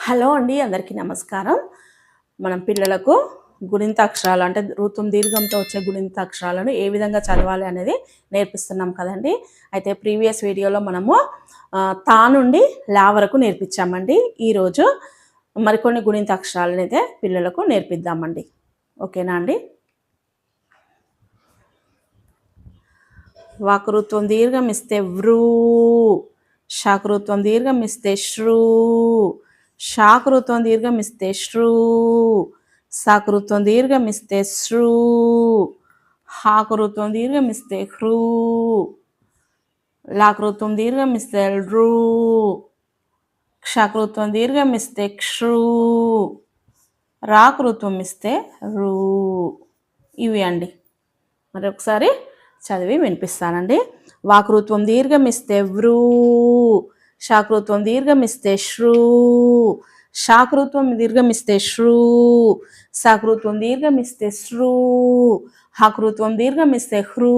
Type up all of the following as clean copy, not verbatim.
Hello అండి, అందరికీ నమస్కారం. మనం పిల్లలకు గుణింతాక్షరాలు అంటే ఋతుం దీర్ఘంతో వచ్చే గుణింతాక్షరాలను ఏ విధంగా చదవాలి అనేది నేర్పిస్తున్నాం కదండి. అయితే ప్రీవియస్ వీడియోలో మనము తా నుండి లా వరకు నేర్పించామండి. ఈరోజు మరికొన్ని గుణింతాక్షరాలను అయితే పిల్లలకు నేర్పిద్దామండి. ఓకేనా అండి? వాకృత్వం దీర్ఘం ఇస్తే వ్రూ, శాకృత్వం దీర్ఘం ఇస్తే శ్రూ, శాకృత్వం దీర్ఘం ఇస్తే శ్రూ, సాకృత్వం దీర్ఘం ఇస్తే శ్రూ, హాకృత్వం దీర్ఘం ఇస్తే హ్రూ, లాకృత్వం దీర్ఘం ఇస్తే ర్రూ, క్షకృత్వం దీర్ఘం ఇస్తే క్షూ, రాకృత్వం ఇస్తే రూ. ఇవి అండి. మరి ఒకసారి చదివి వినిపిస్తానండి. వాకృత్వం దీర్ఘం ఇస్తే వ్రూ, శాకృత్వం దీర్ఘం ఇస్తే శ్రూ, శాకృత్వం దీర్ఘం ఇస్తే శ్రూ, సాకృత్వం దీర్ఘం ఇస్తే శ్రూ, హకృత్వం దీర్ఘం ఇస్తే హ్రూ,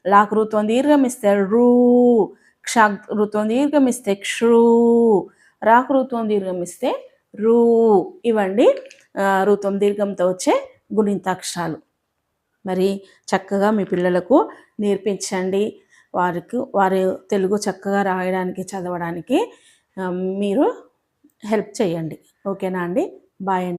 లాకృత్వం దీర్ఘం ఇస్తే రూ, క్షకృత్వం దీర్ఘం ఇస్తే క్షూ, రాకృత్వం దీర్ఘం ఇస్తే రూ. ఇవండి ఋతుం దీర్ఘంతో వచ్చే గుణింతాక్షరాలు. మరి చక్కగా మీ పిల్లలకు నేర్పించండి. వారి తెలుగు చక్కగా రాయడానికి చదవడానికి మీరు హెల్ప్ చేయండి. ఓకేనా అండి? బాయ్ అండి.